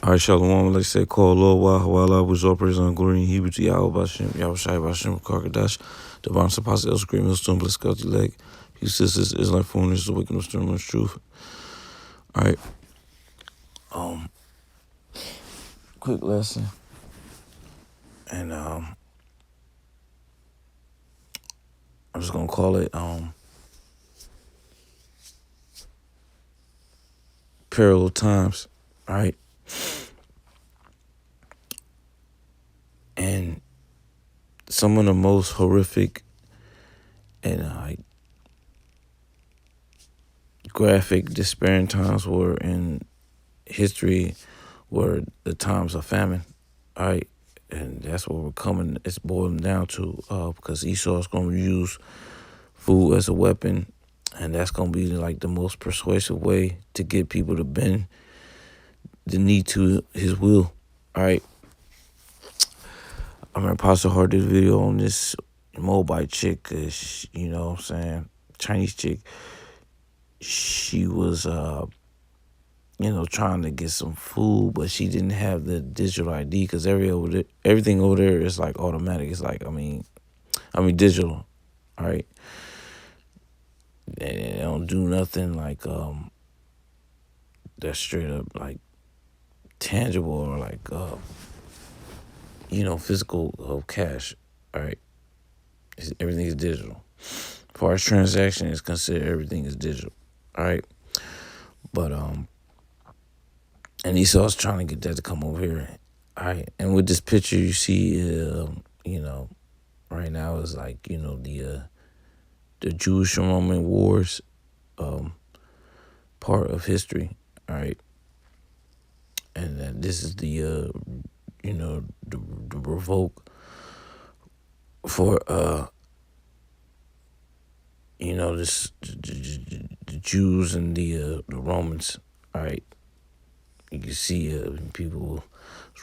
All right, Shalom. Like I said, call Lord Wahawala was all praise on glory and Hebrew to Yahweh Bashem, Yahweh Shai Bashem, Karkadash, Divine Apostle, El Scream, Millstone, Bliss, Scout, Leg, Hugh Sisters, Islam, Foreigners, The Wicked, Stern, Truth. All right. Quick lesson. And I'm just gonna call it parallel times. All right. And some of the most horrific and graphic, despairing times were in history were the times of famine. All right. And that's what we're coming, it's boiling down to, because Esau is going to use food as a weapon, and that's going to be like the most persuasive way to get people to bend the knee to his will. All right. I remember Pastor Hart did a video on this Moabite chick, you know what I'm saying, Chinese chick. She was, trying to get some food, but she didn't have the digital ID because everything over there is like automatic. It's like, I mean digital, all right? And they don't do nothing like that's straight up like tangible or like physical cash, all right? Everything is digital. As far as transaction is considered, everything is digital, all right? But and Esau's trying to get that to come over here, all right? And with this picture, you see, right now is like, the Jewish and Roman wars, part of history, all right? And this is the revolt for, the Jews and the Romans, all right? You can see people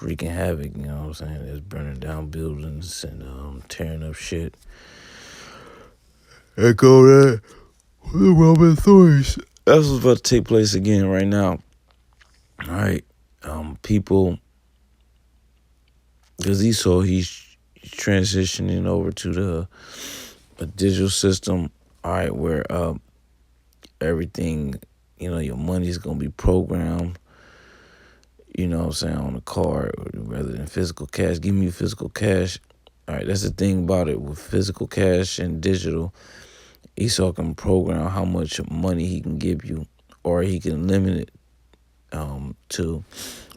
wreaking havoc, you know what I'm saying? It's burning down buildings and tearing up shit. Echo that for the Roman authorities. That's what's about to take place again right now. All right. People, because Esau, he's transitioning over to a digital system, all right, where everything, your money's going to be programmed, you know what I'm saying, on a card rather than physical cash. Give me physical cash. All right, that's the thing about it. With physical cash and digital, Esau can program how much money he can give you, or he can limit it to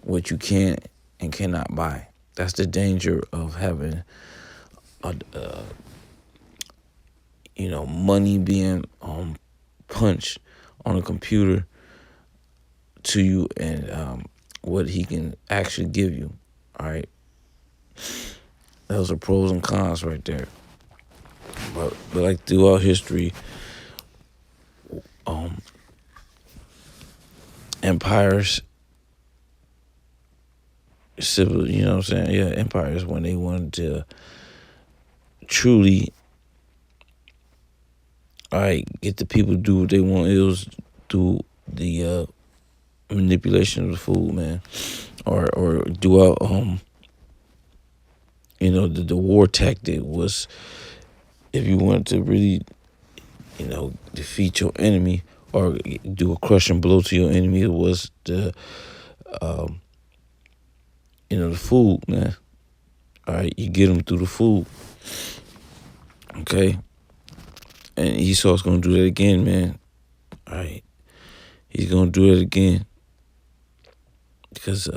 what you can and cannot buy. That's the danger of having money being punched on a computer to you, and what he can actually give you. All right, those are pros and cons right there. But like throughout history, empires, civil, you know what I'm saying? Yeah, empires, when they wanted to truly, get the people to do what they want, it was through the manipulation of the food, man, or throughout the war tactic was, if you wanted to really defeat your enemy or do a crushing blow to your enemy, it was the the food, man. All right, you get them through the food, okay? And Esau's gonna do that again, man. All right, he's gonna do it again because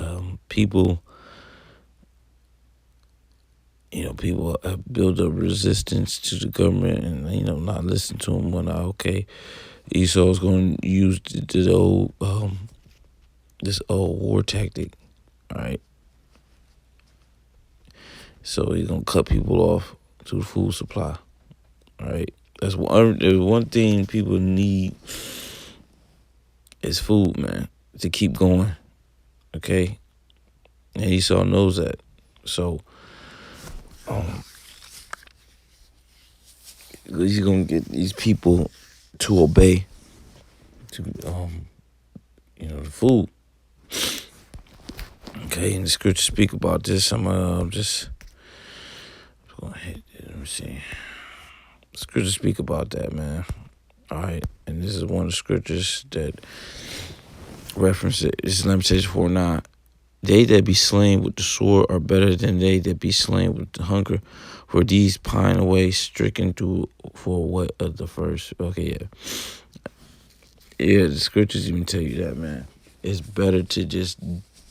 people have built up resistance to the government and not listen to him. When okay, Esau's gonna use this old war tactic, all right? So he's gonna cut people off to the food supply, all right? There's one thing people need is food, man, to keep going, okay? And Esau knows that. So he's gonna get these people to obey to the food. Okay, and the scriptures speak about this. I'm just going to hit it. Let me see. Scriptures speak about that, man. All right, and this is one of the scriptures that reference it. This is Lamentations 4:9. They that be slain with the sword are better than they that be slain with the hunger, for these pine away, stricken through for what of the first. Okay, yeah. Yeah, the scriptures even tell you that, man. It's better to just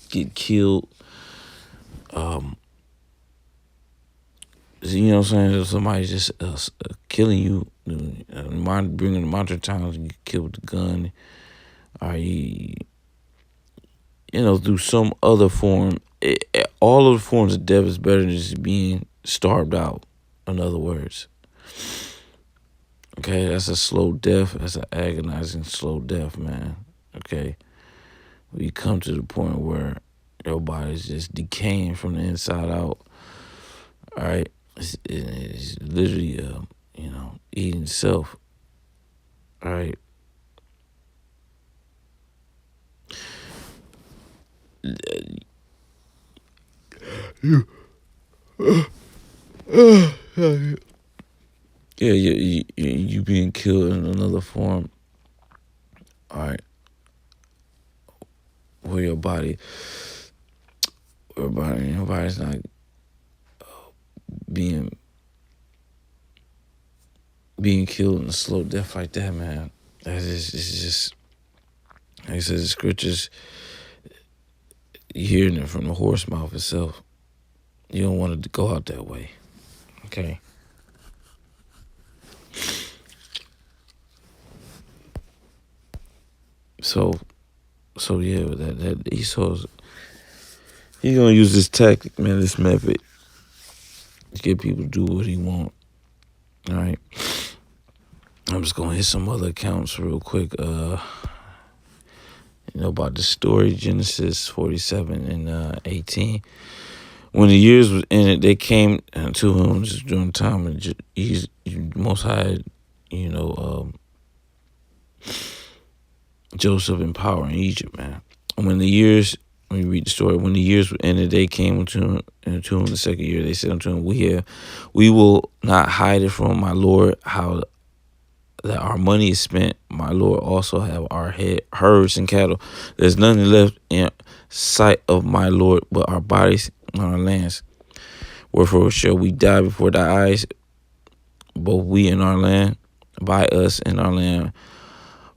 get killed. You know what I'm saying? If somebody's just killing you, bringing the modern times, and you kill with a gun, or you know, through some other form. All of the forms of death is better than just being starved out. In other words, okay, that's a slow death. That's an agonizing slow death, man. Okay, we come to the point where your body's just decaying from the inside out. All right, it's literally, you know, eating itself. All right. Yeah, you being killed in another form. All right, where your body's not being killed in a slow death like that, man. That is, it's just, like I said, the scriptures, you hearing it from the horse mouth itself. You don't want it to go out that way. Okay. So yeah, that Esau's, he's gonna use this tactic, man, this method to get people to do what he want. All right. I'm just gonna hit some other accounts real quick. You know about the story, Genesis 47 and 18. When the years was ended, they came to him just during the time of he's Most High, you know, Joseph in power in Egypt, man. When you read the story, when the years were ended, they came to him the second year. They said unto him, we will not hide it from my Lord how that our money is spent. My Lord also have our herds and cattle. There's nothing left in sight of my Lord but our bodies and our lands. Wherefore shall we die before thy eyes, both we and our land, by us and our land,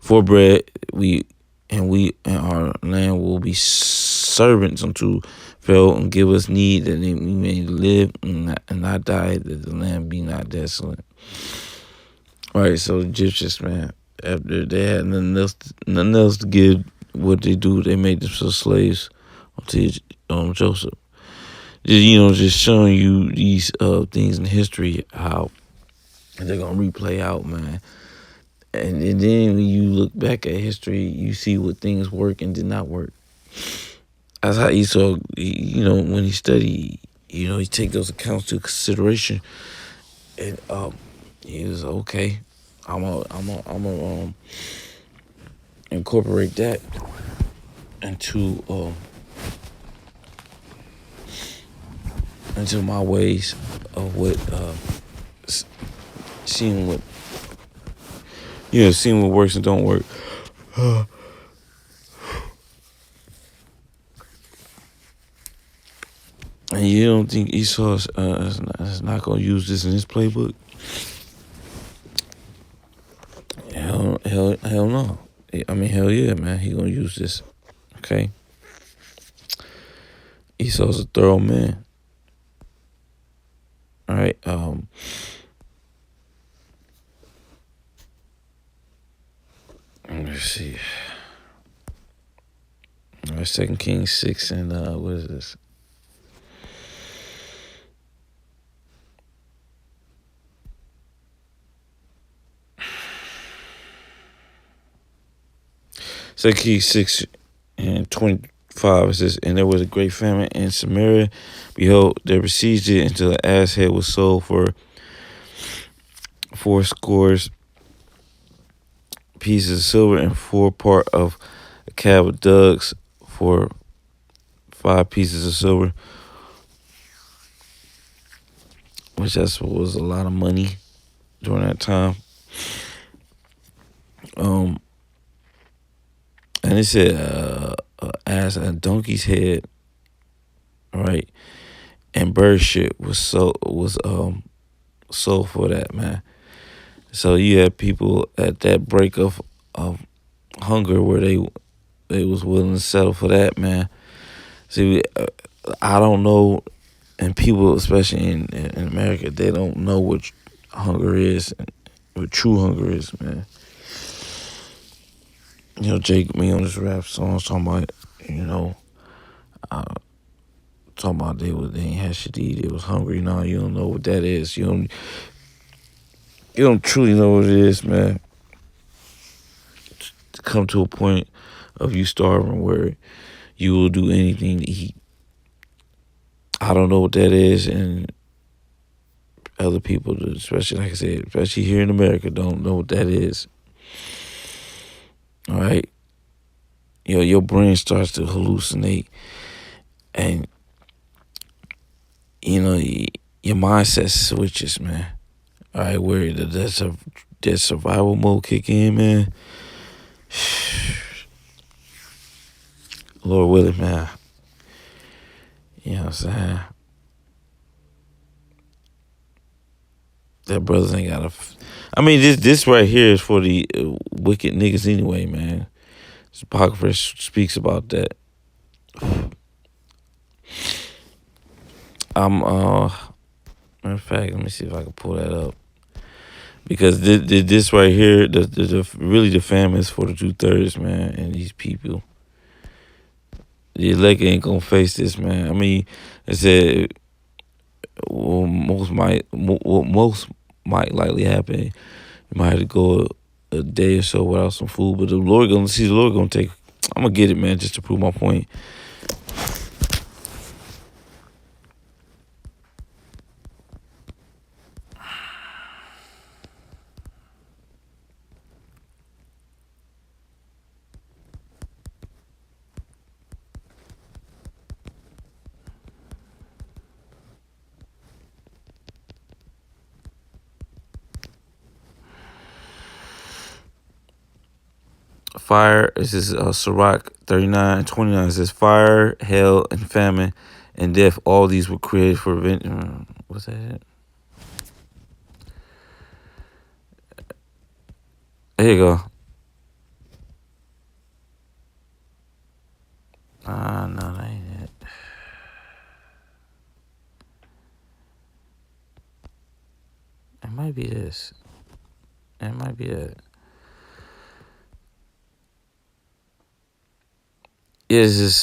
for bread, we and our land will be servants unto Pharaoh, and give us need that we may live and not die, that the land be not desolate. All right, so the Egyptians, man, after they had nothing else to give, what they do, they made themselves slaves to Joseph. Just showing you these things in history, how they're gonna replay out, man. And then when you look back at history, you see what things work and did not work. That's how Esau, when he studied, he take those accounts to consideration, and he was okay. I'm a incorporate that into my ways of what seeing what works and don't work. And you don't think Esau is not going to use this in his playbook? Hell no. I mean, hell yeah, man. He going to use this. Okay? Esau's a thorough man. All right? Let's see. All right, 2 Kings 6 and what is this? Second Kings 6 and 25, it says, and there was a great famine in Samaria. Behold, they besieged it until the ass head was sold for 4 pieces of silver, and 4 part of a cab of dugs for 5 pieces of silver, which was a lot of money during that time. And it said ass and donkey's head, right, and bird shit was sold for that, man. So you had people at that break of hunger where they was willing to settle for that, man. See, I don't know, and people, especially in America, they don't know what hunger is, what true hunger is, man. You know, Jake, me on this rap song talking about, you know, talking about they ain't had shit to eat, they was hungry. No, you don't know what that is. You don't truly know what it is, man. To come to a point of you starving where you will do anything to eat. I don't know what that is, and other people, especially like I said, especially here in America, don't know what that is. All right, your brain starts to hallucinate, and your mindset switches, man. All right, where that survival mode kick in, man. Lord willing, man. You know what I'm saying? That brothers ain't got I mean, this right here is for the wicked niggas anyway, man. Apocrypha speaks about that. Matter of fact, let me see if I can pull that up. Because this right here, really the famine is for the 2/3, man, and these people. The elect ain't gonna face this, man. I mean, I said most might likely happen. You might have to go a day or so without some food, but the Lord gonna take. I'm gonna get it, man, just to prove my point. Fire, this is Sirach 39:29. It says, fire, hell, and famine, and death, all these were created for what's that? There you go. No, that ain't it. It might be this. It might be that. Yes, it's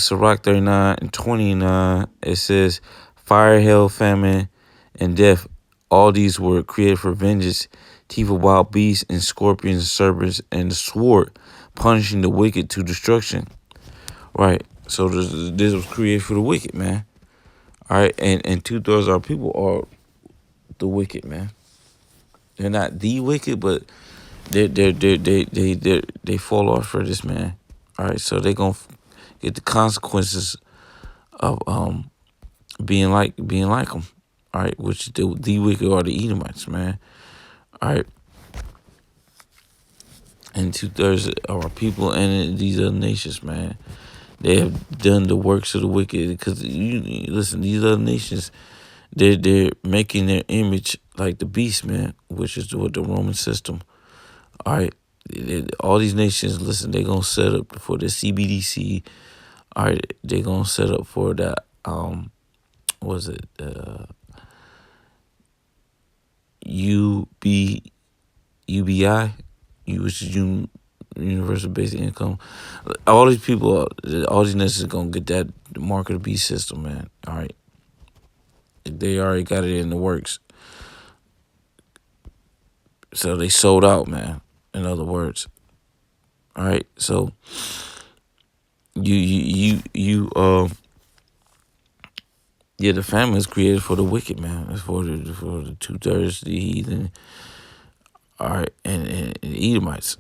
Sirach 39:29. It says, fire, hell, famine, and death, all these were created for vengeance, teeth of wild beasts, and scorpions, and serpents, and the sword, punishing the wicked to destruction. Right. So this was created for the wicked, man. All right, and 2/3 of our people are the wicked, man. They're not the wicked, but they fall off for this, man. All right, so they gonna get the consequences of being like them. All right, which the wicked are the Edomites, man. All right, and 2/3 of our people and these other nations, man. They have done the works of the wicked, because you listen. These other nations, they're making their image like the beast, man, which is what the Roman system. All right, all these nations, listen, they're gonna set up for the CBDC. All right, they're gonna set up for that. Was it UBI, which is universal basic income. All these people, all these nations are gonna get that mark of the beast system, man. All right, they already got it in the works, so they sold out, man. In other words, all right. So the famine is created for the wicked, man. It's for the 2/3, the heathen, all right, and Edomites.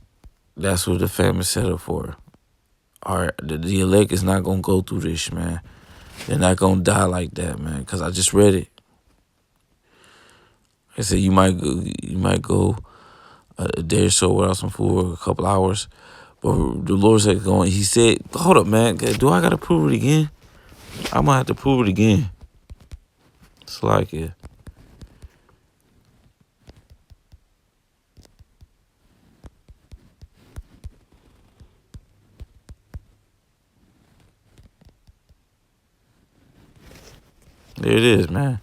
That's what the famine set up for. All right, the elect is not gonna go through this, man. They're not gonna die like that, man. Cause I just read it. I said you might go a day or so without some food, or a couple hours. But the Lord said going. He said, "Hold up, man. Do I gotta prove it again? I'm gonna have to prove it again." It's like it. There it is, man.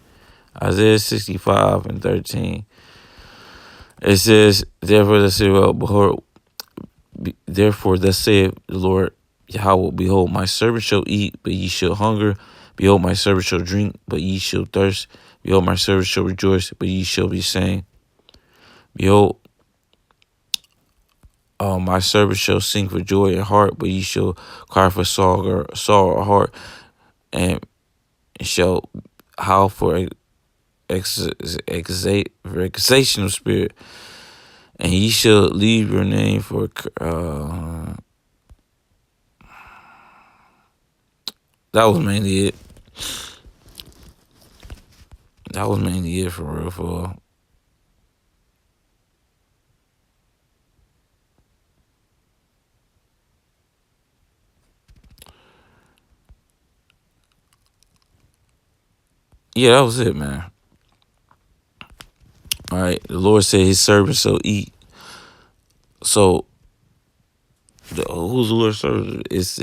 Isaiah 65:13. It says, "Therefore, thus saith, behold, therefore thus saith the Lord Yahweh, behold, my servant shall eat, but ye shall hunger. Behold, my servant shall drink, but ye shall thirst. Behold, my servant shall rejoice, but ye shall be ashamed. Behold, my servant shall sing for joy in heart, but ye shall cry for sorrow of heart, and shall howl for vexation of spirit. And ye shall leave your name for that was mainly it. That was mainly it for real. For yeah, that was it, man. All right, the Lord said His servants shall eat. So who's the Lord's servant? It's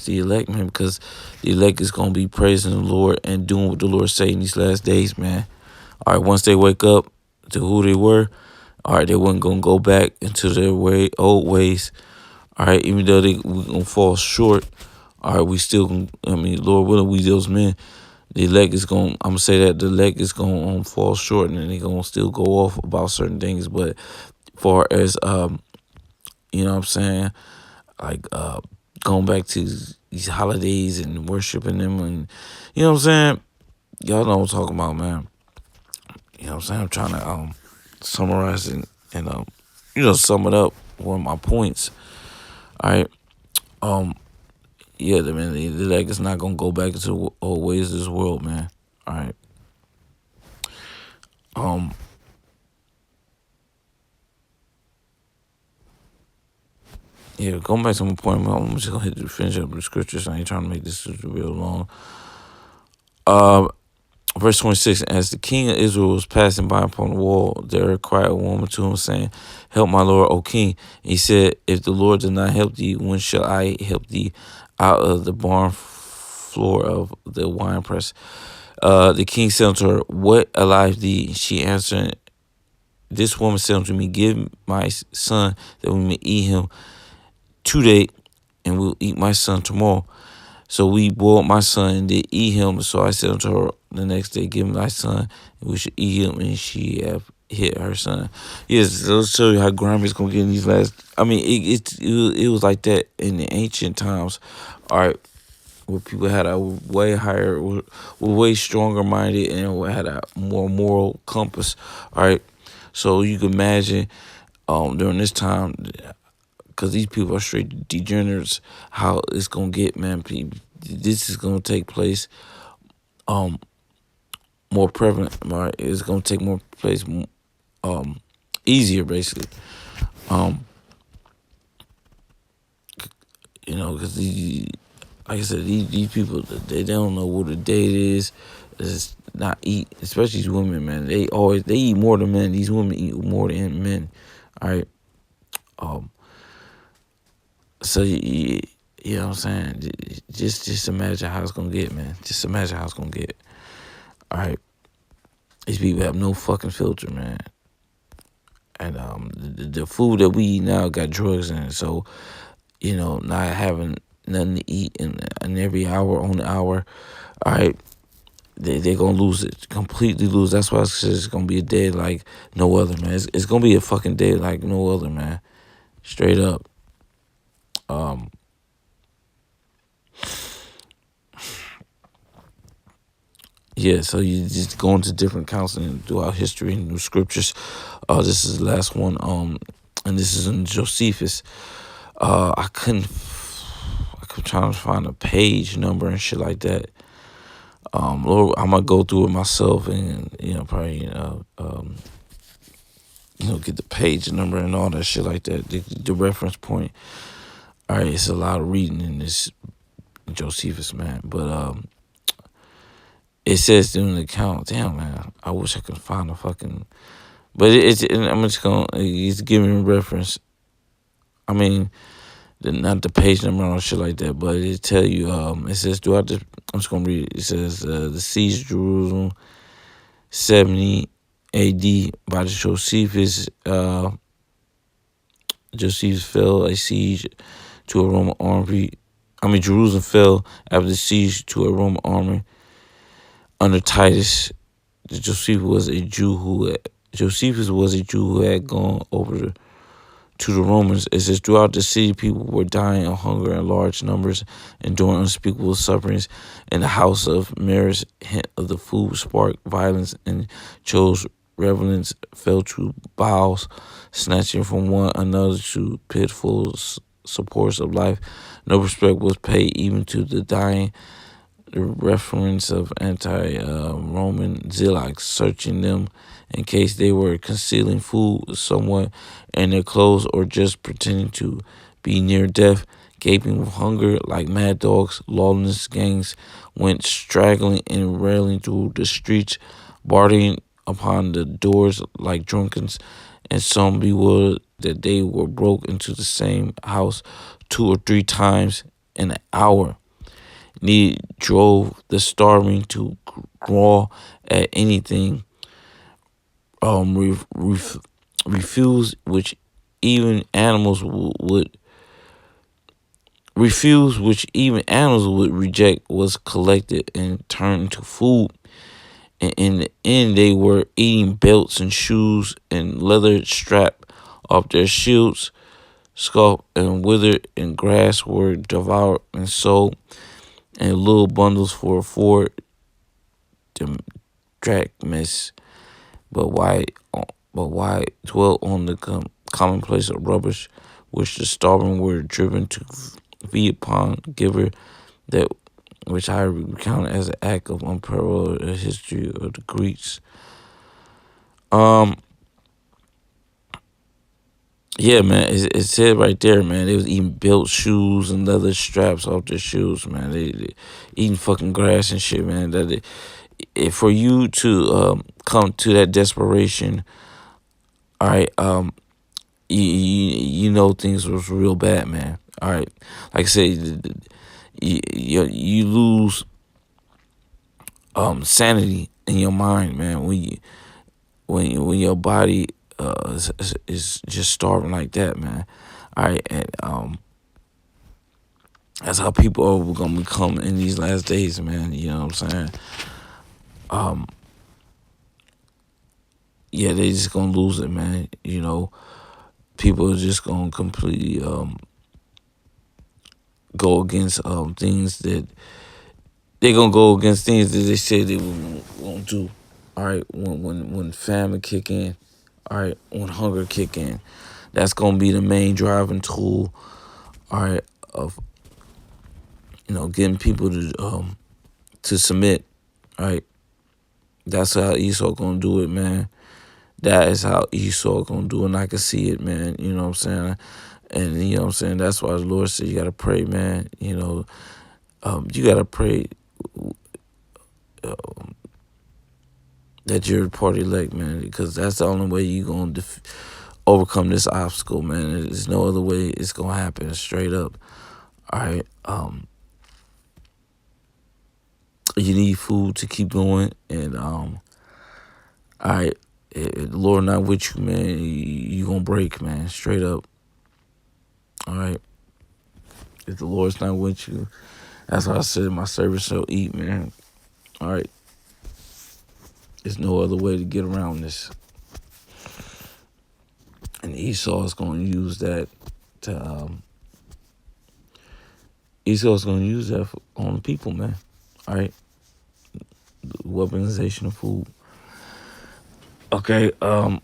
the elect, man, because the elect is gonna be praising the Lord and doing what the Lord say in these last days, man. All right, once they wake up to who they were, all right, they weren't gonna go back into their old ways. All right, even though we gonna fall short, all right, we still gonna, I mean, Lord willing, we those men, the elect is gonna, I'm gonna say that the elect is gonna fall short, and then they gonna still go off about certain things. But far as you know what I'm saying, like going back to these holidays and worshiping them, and you know what I'm saying, y'all know what I'm talking about, man. You know what I'm saying? I'm trying to summarize and sum it up one of my points. All right. Yeah, man, the elect is not gonna go back into the old ways of this world, man. All right. Yeah, going back to my point, I'm just gonna finish up the scriptures. I ain't trying to make this real long. Verse 26, as the king of Israel was passing by upon the wall, there cried a woman to him, saying, Help my Lord, O king. And he said, If the Lord did not help thee, when shall I help thee out of the barn floor of the winepress? The king said unto her, What alive thee? She answered, This woman said unto me, Give my son that we may eat him today, and we'll eat my son tomorrow. So we boiled my son and did eat him. So I said unto her the next day, Give me thy son, and we should eat him. And she have hit her son. Yes, let's show you how grimy it's gonna get in these last. I mean, it was like that in the ancient times. All right, where people had a way higher, were way stronger minded, and had a more moral compass. All right, so you can imagine during this time, because these people are straight degenerates, how it's gonna get, man. This is gonna take place more prevalent, right? It's gonna take more place easier, basically. Because like I said, these people, they don't know what a date is. It's not eat, especially these women, man. They eat more than men. These women eat more than men. All right. So you know what I'm saying? Just imagine how it's gonna get, man. Just imagine how it's gonna get. All right. These people have no fucking filter, man. And the food that we eat now got drugs in it. So, not having nothing to eat in every hour on the hour, all right, they're going to lose it. Completely lose. That's why it's going to be a day like no other, man. It's going to be a fucking day like no other, man. Straight up. Yeah, so you just go into different counseling throughout history and the scriptures. This is the last one. And this is in Josephus. I couldn't trying to find a page number and shit like that. Lord, I'm gonna go through it myself and probably get the page number and all that shit like that. The reference point. All right, it's a lot of reading in this Josephus, man, but it says during the account. Damn, man, I wish I could find a fucking. But I'm just gonna. He's giving a reference. I mean, not the page number or shit like that, but it tell you. It says throughout the. I'm just gonna read it. It says the siege of Jerusalem, 70 A.D. by the Josephus. Josephus fell a siege to a Roman army. Jerusalem fell after the siege to a Roman army under Titus. Josephus was a Jew who had gone over to the Romans. It says throughout the city, people were dying of hunger in large numbers, enduring unspeakable sufferings. In the house of Maris, hint of the food sparked violence, and chose revelings fell to bowels, snatching from one another to pitiful supports of life. No respect was paid even to the dying. The reference of anti-Roman zealots searching them in case they were concealing food somewhat in their clothes or just pretending to be near death, gaping with hunger like mad dogs. Lawless gangs went straggling and railing through the streets, bartering upon the doors like drunkards, and some bewildered that they were broke into the same house 2 or 3 times in an hour. Need drove the starving to grawl at anything. Refuse which even animals would refuse, which even animals would reject, was collected and turned into food. And in the end, they were eating belts and shoes and leather strap off their shields. Scalp and withered and grass were devoured and sold, and little bundles for 4 drachmas. But why dwell on the commonplace of rubbish which the starving were driven to feed upon? Giver that which I recount as an act of unparalleled history of the Greeks. Yeah, man, it said right there, man. They was eating belt shoes and leather straps off their shoes, man. They eating fucking grass and shit, man. For you to come to that desperation, all right, you know things was real bad, man. All right, like I said, you lose sanity in your mind, man, when your body is just starving like that, man. All right, and that's how people are gonna become in these last days, man. You know what I'm saying? Yeah, they just gonna lose it, man. You know, people are just gonna completely go against things that they're gonna go against things that they said they won't do. All right, when famine kick in, all right, when hunger kick in, that's gonna be the main driving tool. All right, of getting people to submit. All right, that's how Esau gonna do it, man. That is how Esau gonna do it, and I can see it, man. You know what I'm saying? And you know what I'm saying? That's why the Lord said you gotta pray, man. You gotta pray that you're party elect, man, because that's the only way you're gonna overcome this obstacle, man. There's no other way it's gonna happen, straight up. All right. You need food to keep going, and all right. If the Lord not with you, man, you gonna break, man, straight up. All right. If the Lord's not with you, that's why I said my servant shall eat, man. All right. There's no other way to get around this. And Esau is going to use that to Esau's going to use that on the people, man. All right. The weaponization of food. Okay. What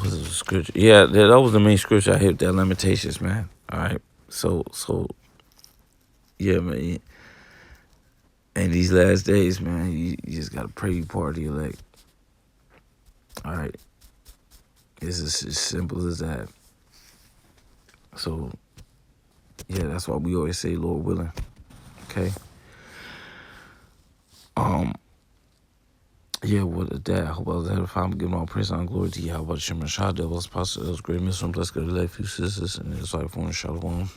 was the scripture? Yeah, that was the main scripture I hit. That Lamentations, man. All right. So yeah, man. And these last days, man, you just gotta pray you part of the elect. All right, it's as simple as that. So yeah, that's why we always say, Lord willing. Okay. Yeah, with that, I hope I was edifying. I'm giving all praise and glory to you. How about Shema Shah, Devil's Apostle, El's Great Mission, blessed good life, few sisters, and it's like for Shalom.